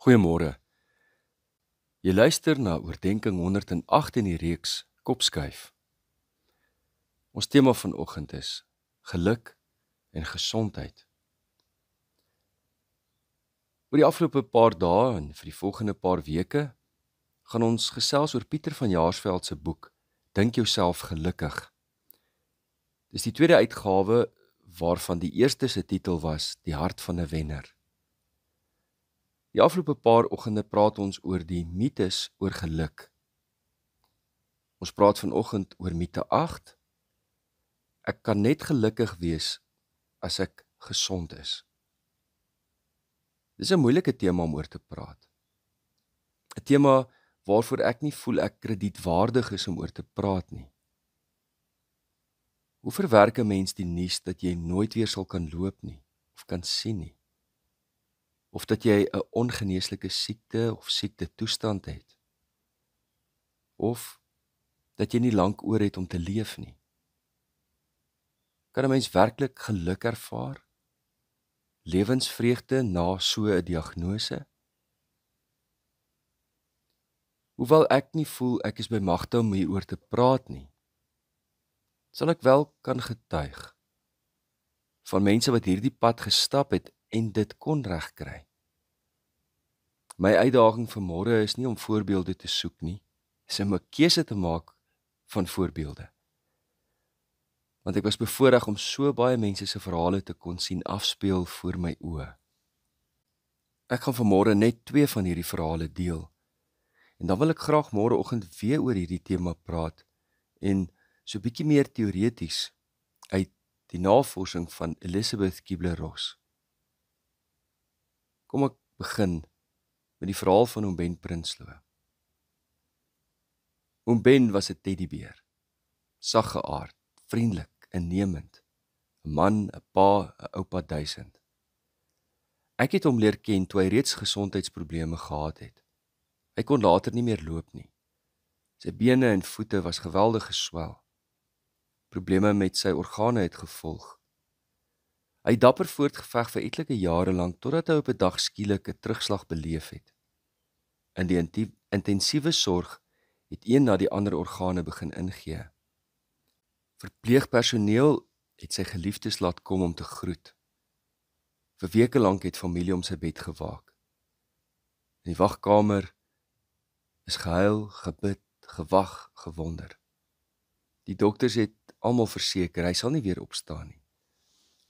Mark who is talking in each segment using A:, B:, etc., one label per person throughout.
A: Goeiemôre. Jy luister na oordenking 108 in die reeks Kopskuif. Ons tema vanoggend is geluk en gesondheid. Oor die afgelope paar dae en vir die volgende paar weke gaan ons gesels oor Pieter van Jaarsveld se boek Dink jouself gelukkig. Dis die tweede uitgawe waarvan die eerste se titel was Die hart van 'n wenner. Die afgelope paar oggende praat ons oor die mites oor geluk. Ons praat vanoggend oor mite 8. Ek kan net gelukkig wees as ek gesond is. Dis 'n moeilike tema om oor te praat. 'n Tema waarvoor ek nie voel ek kredietwaardig is om oor te praat nie. Hoe verwerk 'n mens die nuus dat jy nooit weer sal kan loop nie of kan sien nie? Of dat jy 'n ongeneeslike siekte of siekte toestand het? Of dat jy nie lank oor het om te leef nie? Kan 'n mens werklik geluk ervaar? Lewensvreugde na so 'n diagnose? Hoewel ek nie voel ek is by magte om hieroor te praat nie, sal ek wel kan getuig van mense wat hierdie pad gestap het en dit kon regkry. My uitdaging vanmôre is nie om voorbeelde te soek nie, dis om 'n keuse te maak van voorbeelde. Want ek was bevoorreg om so baie mense se verhale te kon sien afspeel voor my oë. Ek gaan vanmôre net 2 van hierdie verhale deel. En dan wil ek graag môreoggend weer oor hierdie tema praat en so 'n bietjie meer teoreties uit die navorsing van Elisabeth Kubler-Ross. Kom ek begin met die verhaal van oom Ben Prinsloo. Oom Ben was 'n teddybeer, saggeaard, vriendelik, innemend, 'n man, 'n pa, 'n oupa 1000. Ek het hom leer ken toe hy reeds gesondheidsprobleme gehad het. Hy kon later nie meer loop nie. Sy bene en voete was geweldig geswel. Probleme met sy organe het gevolg. Hy het dapper voortgeveg vir etlike jare lank totdat hy op 'n dag skielik 'n terugslag beleef het. In die intensiewe sorg het een na die ander organe begin ingee. Verpleegpersoneel het sy geliefdes laat kom om te groet. Vir weke lank het familie om sy bed gewaak. In die wagkamer is gehuil, gebid, gewag, gewonder. Die dokters het almal verseker, hy sal nie weer opstaan nie.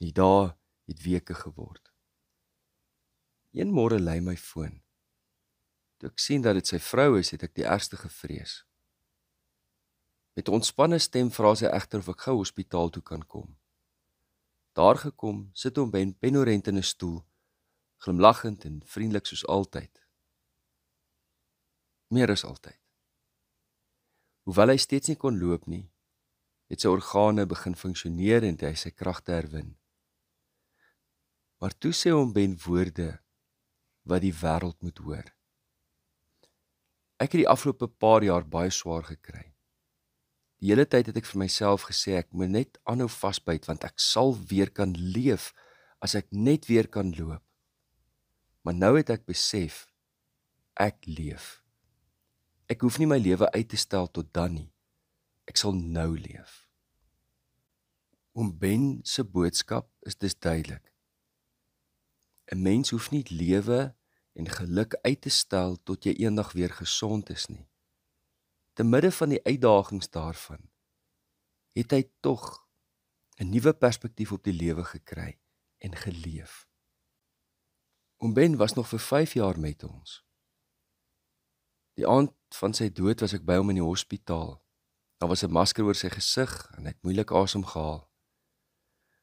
A: Die dae het weke geword. Een môre lui my foon. Toe ek sien dat dit sy vrou is, het ek die ergste gevrees. Met 'n ontspanne stem vra sy egter of ek gou hospitaal toe kan kom. Daar gekom, sit hom Ben penorent in 'n stoel, glimlaggend en vriendelik soos altyd. Meer as altyd. Hoewel hy steeds nie kon loop nie, het sy organe begin funksioneer en hy sy kragte herwin. Maar toe sê hom Ben woorde wat die wêreld moet hoor. Ek het die afgelope paar jaar baie swaar gekry. Die hele tyd het ek vir myself gesê ek moet net aanhou vasbyt want ek sal weer kan leef as ek net weer kan loop. Maar nou het ek besef ek leef. Ek hoef nie my lewe uit te stel tot dan nie. Ek sal nou leef. Oom Ben se boodskap is dus duidelik. 'n Mens hoef nie lewe en geluk uit te stel tot jy eendag weer gesond is nie. Te midde van die uitdagings daarvan, het hy tog 'n nuwe perspektief op die lewe gekry en geleef. Oom Ben was nog vir 5 jaar met ons. Die aand van sy dood was ek by hom in die hospitaal. Daar was 'n masker oor sy gesig en hy het moeilik asem gehaal.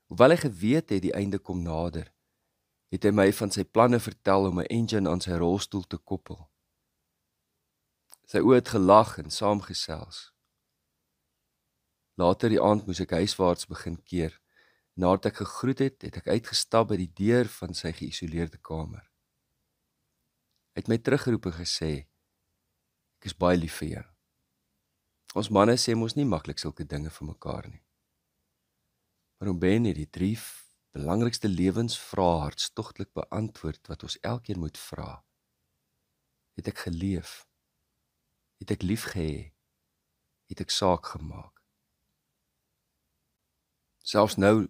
A: Hoewel hy geweet het die einde kom nader, het hy my van sy planne vertel om 'n engine aan sy rolstoel te koppel. Sy oë het gelag en saamgesels. Later die aand moes ek huiswaarts begin keer. Nadat ek gegroet het, het ek uitgestap by die deur van sy geïsoleerde kamer. Hy het my teruggeroep en gesê, ek is baie lief vir jou. Ons manne sê mos nie maklik sulke dinge vir mekaar nie. Maar oom Ben het die 3 belangrikste lewensvrae hartstogtelik beantwoord wat ons elkeen moet vra. het ek geleef, het ek liefgehê, het ek saak gemaak. Selfs nou,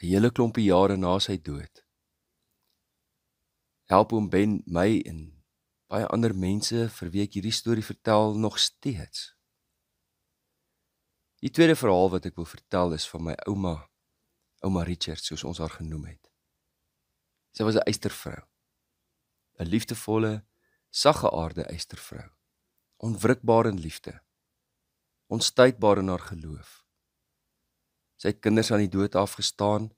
A: 'n hele klompie jare na sy dood, help oom Ben my en baie ander mense vir wie ek hierdie storie vertel nog steeds. Die tweede verhaal wat ek wil vertel is van my ouma Richard, soos ons haar genoem het. Sy was 'n eystervrou, 'n liefdevolle, saggeaarde eystervrou, onwrikbaar in liefde, onstuitbaar in haar geloof. Sy het kinders aan die dood afgestaan,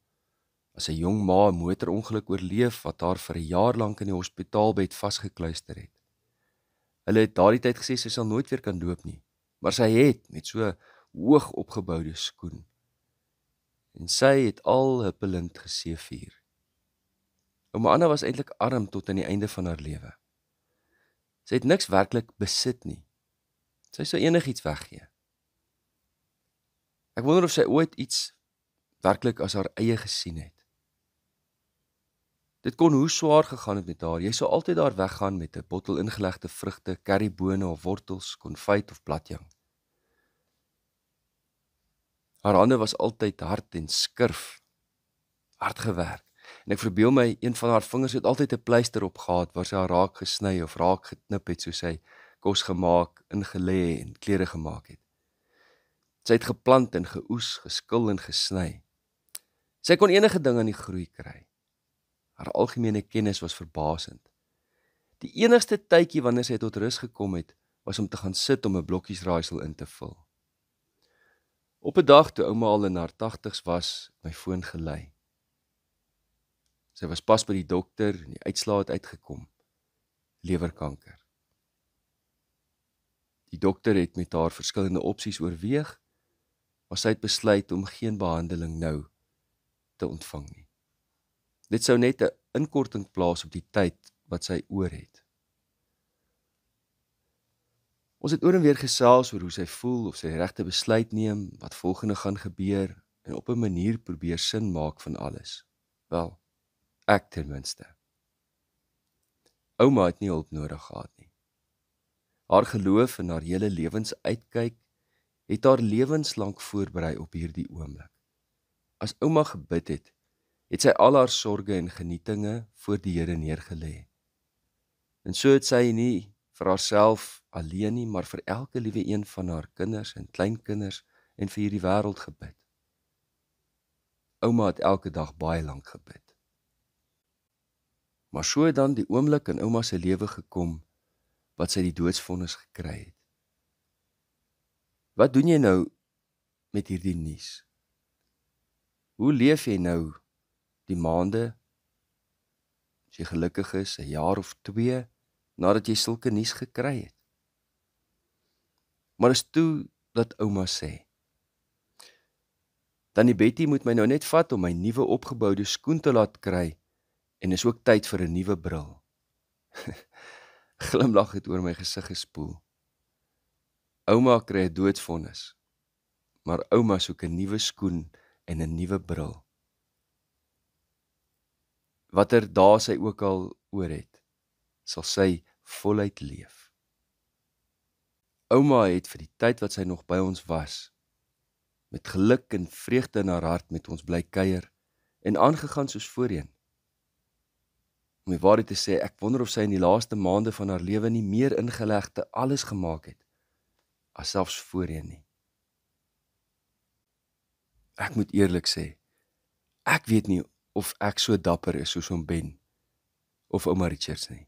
A: as 'n jong ma 'n motorongeluk oorleef wat haar vir 'n jaar lank in die hospitaalbed vasgekluister het. Hulle het daardie tyd gesê sy sal nooit weer kan loop nie, maar sy het met so hoog opgeboude skoen. En sy het al huppelend geseëvier. Ouma Anna was eintlik arm tot aan die einde van haar lewe. Sy het niks werklik besit nie. Sy sou enigiets weggee. Ek wonder of sy ooit iets werklik as haar eie gesien het. Dit kon hoe swaar gegaan het met haar. Jy sou altyd daar weggaan met 'n bottel ingelegde vrugte, currybone of wortels, konfyt of bladjang. Haar hande was altyd hard en skurf, hard gewerk. En ek verbeel my, een van haar vingers het altyd 'n pleister op gehad waar sy haar raak gesny of raak geknip het, soos sy kos gemaak, ingelê en klere gemaak het. Sy het geplant en geoes, geskil en gesny. Sy kon enige ding aan die groei kry. Haar algemene kennis was verbasend. Die enigste tydjie wanneer sy tot rus gekom het, was om te gaan sit om 'n blokkiesraaisel in te vul. Op 'n dag toe ouma al in haar 80's was, my foon gelei. Sy was pas by die dokter en die uitslae het uitgekom. Lewerkanker. Die dokter het met haar verskillende opsies oorweeg, maar sy het besluit om geen behandeling nou te ontvang nie. Dit sou net 'n inkorting plaas op die tyd wat sy oor het. Ons het oor en weer gesels oor hoe sy voel, of sy die regte besluit neem, wat volgende gaan gebeur, en op 'n manier probeer sin maak van alles. Wel, ek ten minste. Ouma het nie hulp nodig gehad nie. Haar geloof en haar hele lewensuitkyk het haar lewenslank voorberei op hierdie oomblik. As ouma gebid het, het sy al haar sorge en genietinge voor die Here neergelê. En so het sy nie vir haarself alleen nie, maar vir elke liewe een van haar kinders en kleinkinders en vir hierdie wêreld gebid. Ouma het elke dag baie lank gebid. Maar so het dan die oomblik in ouma se lewe gekom, wat sy die doodsvonnis gekry het. Wat doen jy nou met hierdie nuus? Hoe leef jy nou die maande, as jy gelukkig is, 'n jaar of 2, nadat jy sulke nuus gekry het? Maar is toe dat ouma sê, Tannie Betty moet my nou net vat om my nuwe opgeboude skoen te laat kry, en is ook tyd vir 'n nuwe bril. Glimlag het oor my gesig gespoel. Ouma kry 'n doodsvonnis, maar ouma soek 'n nuwe skoen en 'n nuwe bril. Watter dae sy ook al oor het, sal sy voluit leef. Ouma het vir die tyd wat sy nog by ons was, met geluk en vreugde in haar hart met ons bly kuier en aangegaan soos voorheen. Om die waarheid te sê, ek wonder of sy in die laaste maande van haar lewe nie meer ingelegde alles gemaak het, as selfs voorheen nie. Ek moet eerlik sê, ek weet nie of ek so dapper is soos oom Ben, of ouma Richards nie.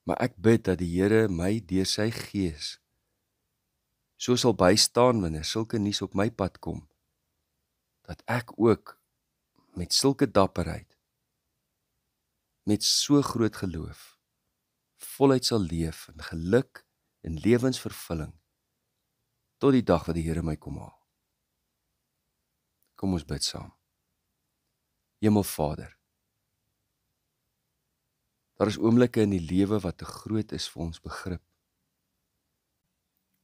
A: Maar ek bid dat die Here my deur sy gees so sal bystaan wanneer sulke nuus op my pad kom, dat ek ook met sulke dapperheid, met so groot geloof, voluit sal leef in geluk en lewensvervulling, tot die dag wat die Here my kom haal. Kom ons bid saam. Hemelvader, daar is oomblikke in die lewe wat te groot is vir ons begrip.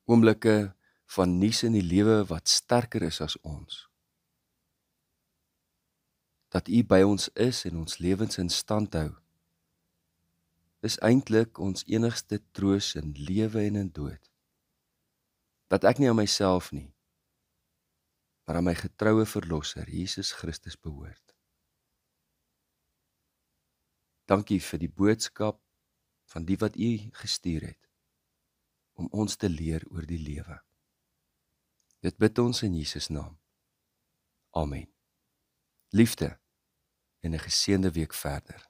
A: Oomblikke van nuus in die lewe wat sterker is as ons. Dat U by ons is en ons lewens in stand hou. Dis eintlik ons enigste troos in lewe en in dood. Dat ek nie aan myself nie, maar aan my getroue verlosser, Jesus Christus behoort. Dankie vir die boodskap van die wat U gestuur het, om ons te leer oor die lewe. Dit bid ons in Jesus naam. Amen. Liefde en 'n geseënde week verder.